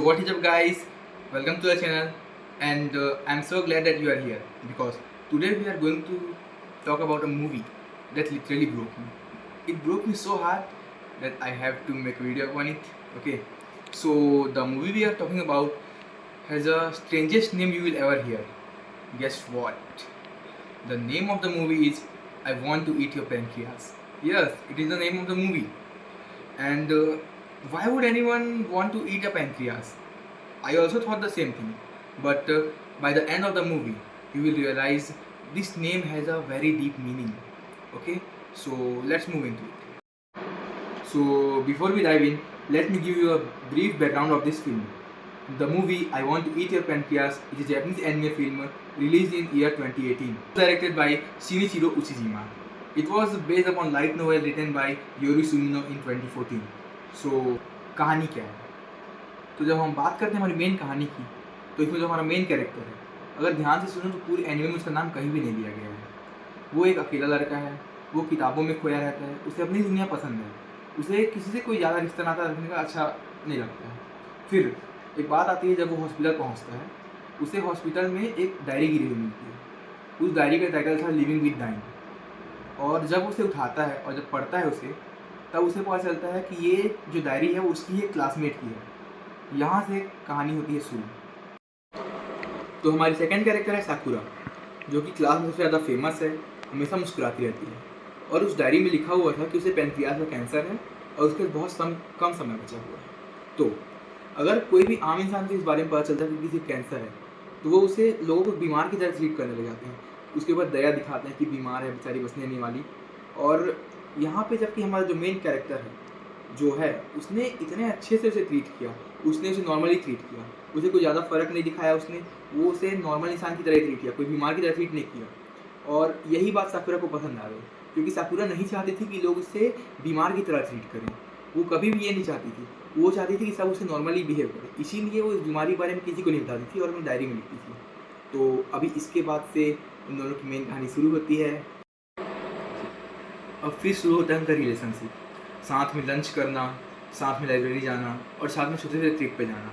So what is up guys, welcome to the channel and I'm so glad that you are here because today we are going to talk about a movie that literally broke me. It broke me so hard that I have to make a video on it. Okay, so the movie we are talking about has a strangest name you will ever hear. Guess what? The name of the movie is I Want to Eat Your Pancreas. Yes, it is the name of the movie. And why would anyone want to eat a pancreas? I also thought the same thing. But by the end of the movie, you will realize this name has a very deep meaning. Okay, so let's move into it. So before we dive in, let me give you a brief background of this film. The movie I Want to Eat Your Pancreas is a Japanese anime film released in year 2018, directed by Shinichiro Ushijima. It was based upon light novel written by Yoru Sumino in 2014. So कहानी क्या है? तो जब हम बात करते हैं हमारी मेन कहानी की, तो इसमें जो हमारा मेन कैरेक्टर है, अगर ध्यान से सुनो तो पूरी एनिमे में उसका नाम कहीं भी नहीं लिया गया है. वो एक अकेला लड़का है, वो किताबों में खोया रहता है, उसे अपनी दुनिया पसंद है, उसे किसी से कोई ज़्यादा रिश्ता नाता रखने का अच्छा नहीं लगता है. फिर एक बात आती है, जब वो हॉस्पिटल पहुंचता है, उसे हॉस्पिटल में एक डायरी गिरी हुई मिलती है. उस डायरी का टाइटल था लिविंग विद डाइन. और जब उसे उठाता है और जब पढ़ता है उसे, तब उसे पता चलता है कि ये जो डायरी है वो उसकी एक क्लासमेट की है. यहाँ से कहानी होती है शुरू. तो हमारी सेकंड कैरेक्टर है साकुरा, जो कि क्लास में सबसे ज़्यादा फेमस है, हमेशा मुस्कुराती रहती है. और उस डायरी में लिखा हुआ था कि उसे पेनक्रियास का कैंसर है और उसके बहुत कम समय बचा हुआ है. तो अगर कोई भी आम इंसान को इस बारे में पता चलता है कि किसी कैंसर है, तो वो उसे लोगों को बीमार की तरह ट्रीट करने लग जाते हैं. उसके ऊपर दया दिखाते हैं कि बीमार है, बेचारी बचने नहीं वाली. और यहाँ पे जबकि हमारा जो मेन कैरेक्टर है जो है, उसने इतने अच्छे से उसे ट्रीट किया, उसने उसे नॉर्मली ट्रीट किया, उसे कोई ज़्यादा फ़र्क नहीं दिखाया, उसने वो उसे नॉर्मल इंसान की तरह ट्रीट किया, कोई बीमार की तरह ट्रीट नहीं किया. और यही बात साकुरा को पसंद आ गई, क्योंकि साकुरा नहीं चाहती थी कि लोग उसे बीमार की तरह ट्रीट करें. वो कभी भी ये नहीं चाहती थी. वो चाहती थी कि सब उसे नॉर्मली बिहेव करें. इसीलिए वो इस बीमारी के बारे में किसी को नहीं बताती थी और अपनी डायरी में लिखती थी. तो अभी इसके बाद से इन दोनों की मेन कहानी शुरू होती है. अब फिर शुरू होता है उनका रिलेशनशिप. साथ में लंच करना, साथ में लाइब्रेरी जाना और साथ में छोटे छोटे ट्रिप पे जाना.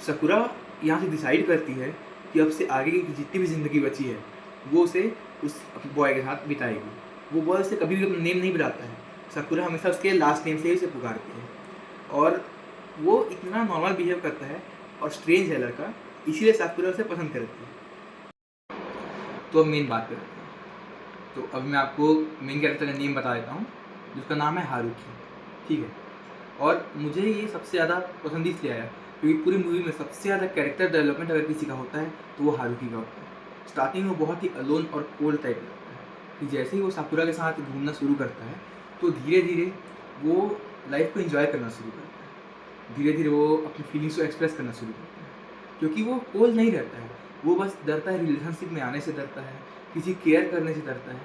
साकुरा यहाँ से डिसाइड करती है कि अब से आगे की जितनी भी ज़िंदगी बची है वो उसे उस बॉय के साथ बिताएगी. वो बॉय से कभी भी अपना नेम नहीं बुलाता है. साकुरा हमेशा उसके लास्ट नेम से ही उसे पुकारती है. और वो इतना नॉर्मल बिहेव करता है और स्ट्रेंज है लड़का, इसीलिए साकुरा उसे पसंद करती है. तो अब मेन बात करते हैं. तो अब मैं आपको मेन कैरेक्टर का नेम बता देता हूँ, जिसका नाम है हारुकी. ठीक है. और मुझे ये सबसे ज़्यादा पसंद इसलिए आया क्योंकि पूरी मूवी में सबसे ज़्यादा कैरेक्टर डेवलपमेंट अगर किसी का होता है तो वो हारुकी का होता है. स्टार्टिंग में बहुत ही अलोन और कोल्ड टाइप लगता है कि जैसे ही वो साकुरा के साथ घूमना शुरू करता है तो धीरे धीरे वो लाइफ को एंजॉय करना शुरू करता है. धीरे धीरे वो अपनी फीलिंग्स को एक्सप्रेस करना शुरू करता है, क्योंकि वो कोल्ड नहीं रहता है. वो बस डरता है, रिलेशनशिप में आने से डरता है, किसी केयर करने से डरता है.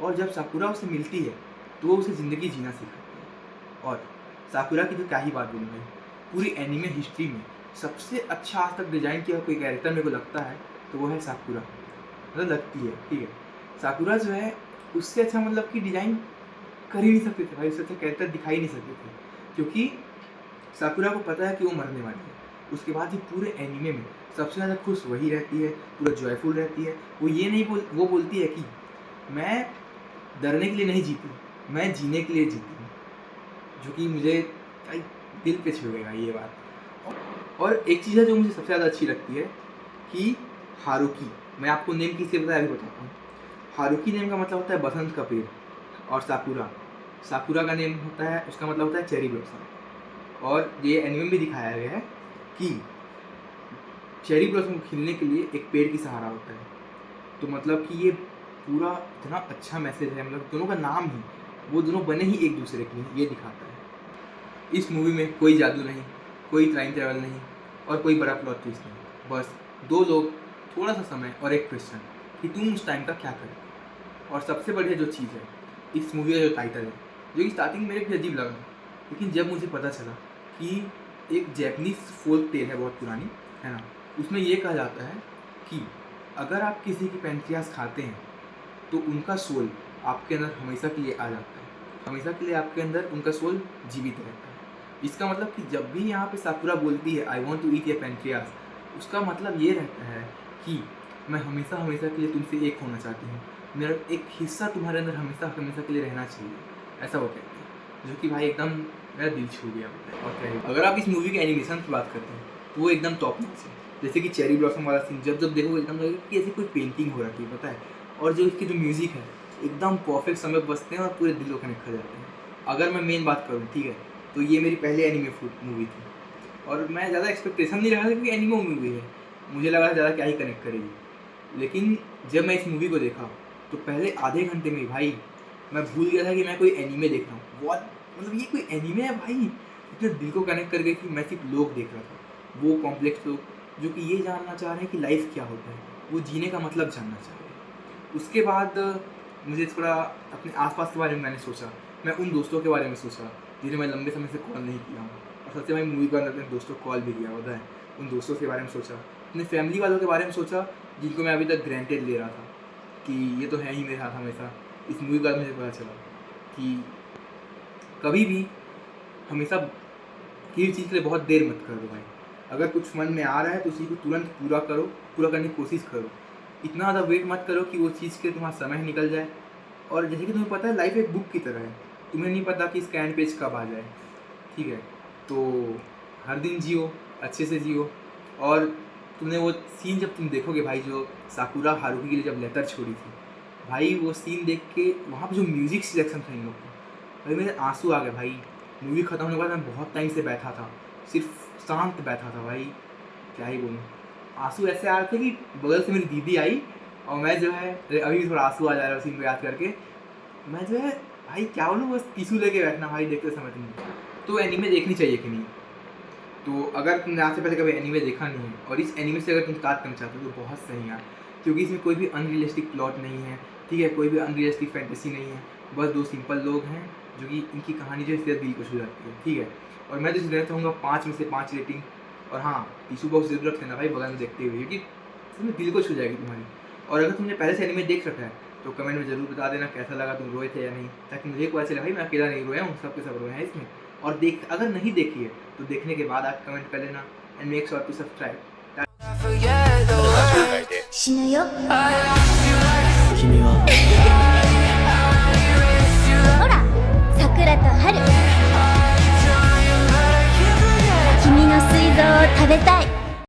और जब साकुरा उसे मिलती है तो वो उसे ज़िंदगी जीना सिखाती है. और साकुरा की तो क्या ही बात बोलूँ मैं, पूरी एनिमे हिस्ट्री में सबसे अच्छा आज तक डिज़ाइन किया कोई कैरेक्टर मेरे को लगता है तो वो है साकुरा. मतलब लगती है. ठीक है. साकुरा जो है उससे अच्छा मतलब कि डिज़ाइन कर ही नहीं सकते थे भाई, उससे अच्छा कैरेक्टर दिखा ही नहीं सकते थे, क्योंकि साकुरा को पता है कि वो मरने वाली है. उसके बाद ही पूरे एनिमे में सबसे ज़्यादा खुश वही रहती है, पूरा जॉयफुल रहती है. वो ये नहीं वो बोलती है कि मैं डरने के लिए नहीं जीती, मैं जीने के लिए जीती हूँ, जो कि मुझे दिल पे छू गया ये बात. और एक चीज़ है जो मुझे सबसे ज़्यादा अच्छी लगती है कि हारुकी, मैं आपको नेम किससे बताया अभी बताता हूँ. हारुकी नेम का मतलब होता है बसंत का पेड़. और साकुरा का नेम होता है, उसका मतलब होता है चेरी ब्लॉसम. और ये एनिमे में भी दिखाया गया है कि चेरी ब्लॉसम खिलने के लिए एक पेड़ की सहारा होता है. तो मतलब कि ये पूरा इतना अच्छा मैसेज है, मतलब दोनों का नाम ही, वो दोनों बने ही एक दूसरे के लिए, ये दिखाता है. इस मूवी में कोई जादू नहीं, कोई टाइम ट्रैवल नहीं और कोई बड़ा प्लॉट ट्विस्ट नहीं. बस दो लोग, थोड़ा सा समय और एक क्वेश्चन कि तुम उस टाइम का क्या करें. और सबसे बढ़िया जो चीज़ है इस मूवी का जो टाइटल है, जो कि स्टार्टिंग में मेरे को अजीब लगा, लेकिन जब मुझे पता चला कि एक जैपनीज फोल्क टेल है बहुत पुरानी, है ना, उसमें ये कहा जाता है कि अगर आप किसी की पेनक्रियास खाते हैं तो उनका सोल आपके अंदर हमेशा के लिए आ जाता है, हमेशा के लिए आपके अंदर उनका सोल जीवित रहता है. इसका मतलब कि जब भी यहाँ पे साकुरा बोलती है I want to eat your pancreas, उसका मतलब ये रहता है कि मैं हमेशा हमेशा के लिए तुमसे एक होना चाहती हूँ, मेरा एक हिस्सा तुम्हारे अंदर हमेशा हमेशा के लिए रहना चाहिए, ऐसा वो कहते हैं। जो कि भाई एकदम मेरा दिल छू गया। और क्या है, अगर आप इस मूवी के एनिमेशन की बात करते हैं तो वो एकदम टॉप नॉच है। जैसे कि चेरी ब्लॉसम वाला सीन जब जब देखो एकदम लगेगा कि ऐसी कोई पेंटिंग हो रही है, पता है। और जो इसकी जो म्यूज़िक है एकदम परफेक्ट समय बजते हैं और पूरे दिल को कनेक्ट कर जाते हैं। अगर मैं मेन बात करूँ, ठीक है, तो ये मेरी पहली एनिमे मूवी थी और मैं ज़्यादा एक्सपेक्टेशन नहीं रखा था क्योंकि एनिमे मूवी है, मुझे लगा ज़्यादा क्या ही कनेक्ट करेगी। लेकिन जब मैं इस मूवी को देखा तो पहले आधे घंटे में भाई मैं भूल गया था कि मैं कोई एनिमे देख रहा हूँ। बहुत मतलब ये कोई एनिमे है भाई, इतने दिल को कनेक्ट कर गई थी। मैं सिर्फ लोग देख रहा था, वो कॉम्प्लेक्स लोग जो कि ये जानना चाह रहे हैं कि लाइफ क्या होता है, वो जीने का मतलब जानना चाह रहे हैं। उसके बाद मुझे थोड़ा अपने आसपास के बारे में मैंने सोचा, मैं उन दोस्तों के बारे में सोचा जिन्हें मैं लंबे समय से कॉल नहीं किया हूँ, और सबसे मैं मूवी के अंदर अपने दोस्तों को कॉल भी किया होता है। उन दोस्तों के बारे में सोचा, अपने फैमिली वालों के बारे में सोचा जिनको मैं अभी तक ग्रांटेड ले रहा था कि ये तो है ही मेरे साथ हमेशा। इस मूवी के बाद मुझे पता चला कि कभी भी हमेशा किसी चीज़ के लिए बहुत देर मत करो भाई। अगर कुछ मन में आ रहा है तो उसी को तुरंत पूरा करो, पूरा करने की कोशिश करो। इतना ज़्यादा वेट मत करो कि वो चीज़ के तुम्हारा समय निकल जाए। और जैसे कि तुम्हें पता है लाइफ एक बुक की तरह है, तुम्हें नहीं पता कि इसका एंड पेज कब आ जाए, ठीक है। तो हर दिन जियो, अच्छे से जियो। और तुमने वो सीन जब तुम देखोगे भाई, जो साकुरा हारुकी के लिए जब लेटर छोड़ी थी भाई, वो सीन देख के वहाँ पे जो म्यूज़िक सिलेक्शन था इन लोग का, भाई मेरे आंसू आ गए भाई। मूवी ख़त्म होने के बाद मैं बहुत टाइम से बैठा था, सिर्फ शांत बैठा था भाई, क्या ही बोलूँ। आंसू ऐसे आ रहे थे कि बगल से मेरी दीदी आई और मैं जो है अभी भी थोड़ा आंसू आ जा रहा है सीन को याद करके। मैं जो है भाई क्या बोलूँ, बस टिशू लेके बैठना भाई देखते समय तुम। तो एनीमे देखनी चाहिए कि नहीं? तो अगर तुमने आज से पहले कभी एनीमे देखा नहीं है और इस एनीमे से अगर तुम स्टार्ट करना चाहते हो तो बहुत सही है, क्योंकि इसमें कोई भी अनरियलिस्टिक प्लॉट नहीं है, ठीक है, कोई भी अनरियलिस्टिक फैंटेसी नहीं है। बस दो सिंपल लोग हैं जो कि इनकी कहानी जो है सीधा दिल को छू जाती है, ठीक है। और मैं तो देना चाहूँगा 5 में से 5 रेटिंग। और हाँ, टिशू बॉक्स जरूर रख लेना भाई बगल में देखते हुए, क्योंकि तुम्हें दिल को छू जाएगी तुम्हारी। और अगर तुमने पहले से एनीमे देख रखा है तो कमेंट में ज़रूर बता देना कैसा लगा, तुम रोए थे या नहीं, ताकि मुझे पता चले भाई मैं अकेला नहीं रोया हूँ, सबके सब रोए हैं इसमें। और अगर नहीं देखी है तो देखने के बाद आप कमेंट कर लेना and make sure to subscribe. 死ぬよ君はほら桜と春君の膵臓を食べたい